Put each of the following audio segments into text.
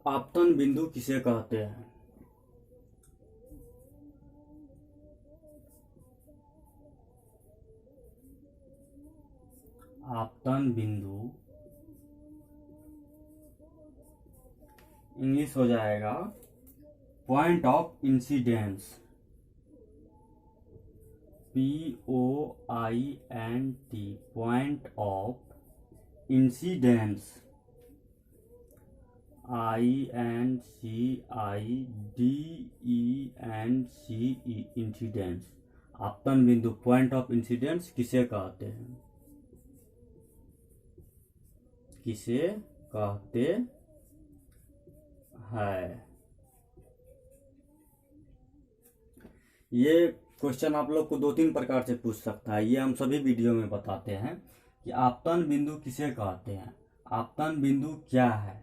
आपतन बिंदु किसे कहते हैं? आपतन बिंदु इंग्लिश हो जाएगा point of incidence, POINT, point of incidence, INCIDENCE, incidence. आपतन बिंदु पॉइंट ऑफ इंसिडेंस किसे कहते हैं? किसे कहते हैं? ये क्वेश्चन आप लोग को 2-3 प्रकार से पूछ सकता है। ये हम सभी वीडियो में बताते हैं कि आपतन बिंदु किसे कहते हैं, आपतन बिंदु क्या है,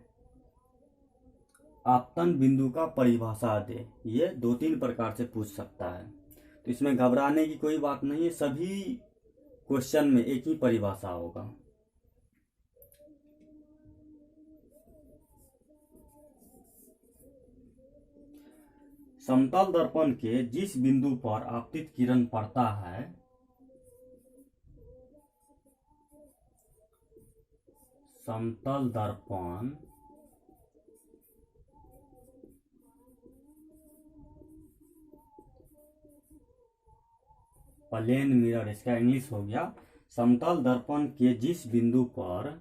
आपतन बिंदु का परिभाषा दे। ये 2-3 प्रकार से पूछ सकता है, तो इसमें घबराने की कोई बात नहीं है। सभी क्वेश्चन में एक ही परिभाषा होगा। समतल दर्पण के जिस बिंदु पर आपतित किरण पड़ता है, समतल दर्पण प्लेन मिरर, इसका इंग्लिश हो गया समतल दर्पण के जिस बिंदु पर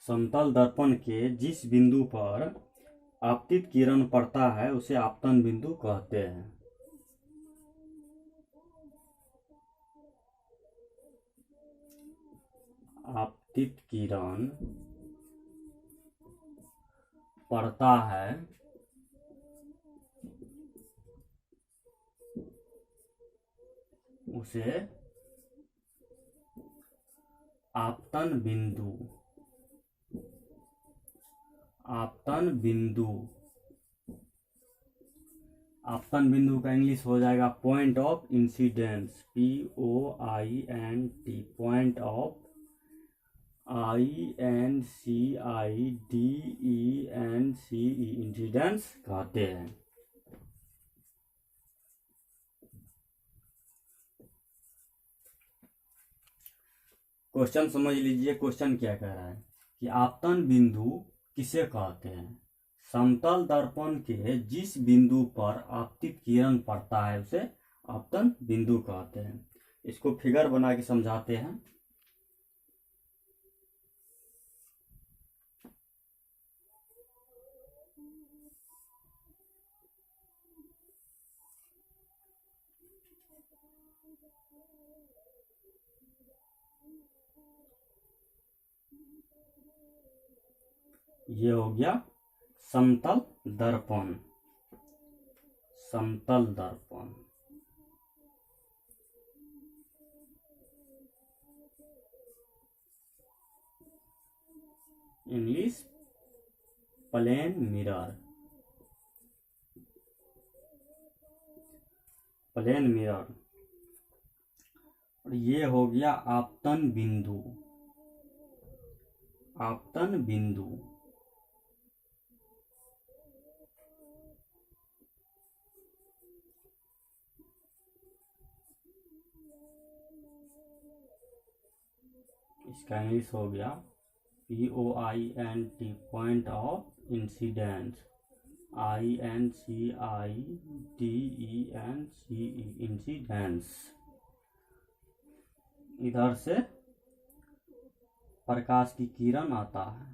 समतल दर्पण के जिस बिंदु पर आपतित किरण पड़ता है उसे आपतन बिंदु कहते हैं। आपतित किरण पड़ता है उसे आपतन बिंदु आपतन बिंदु का इंग्लिश हो जाएगा point of incidence, POINT, point of INCIDENCE, incidence कहते हैं। क्वेश्चन समझ लीजिए, क्वेश्चन क्या कह रहा है कि आपतन बिंदु किसे कहते हैं? समतल दर्पण के जिस बिंदु पर आपतित किरण पड़ता है उसे आपतन बिंदु कहते हैं। इसको फिगर बना के समझाते हैं। ये हो गया समतल दर्पण, इंग्लिश प्लेन मिरर, और ये हो गया आपतन बिंदु, इसका इंग्लिश हो गया POINT, point of incidence, INCIDENCE, incidence. इधर से प्रकाश की किरण आता है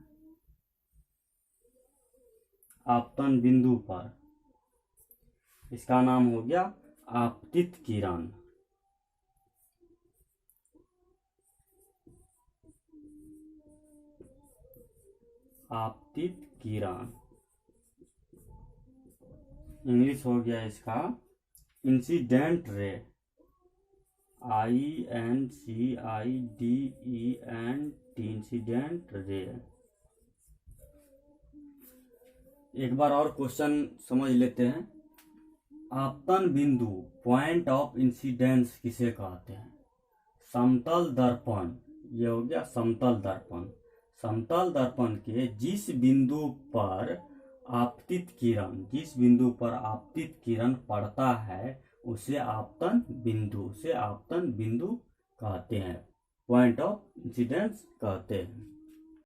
आपतन बिंदु पर, इसका नाम हो गया आपतित किरण। आपतित किरण इंग्लिश हो गया इसका incident ray, INCIDENT, incident ray. एक बार और क्वेश्चन समझ लेते हैं। आपतन बिंदु पॉइंट ऑफ इंसिडेंस किसे कहते हैं? समतल दर्पण, ये हो गया समतल दर्पण। समतल दर्पण के जिस बिंदु पर आपतित किरण, जिस बिंदु पर आपतित किरण पड़ता है उसे आपतन बिंदु कहते हैं, पॉइंट ऑफ इंसिडेंस कहते हैं।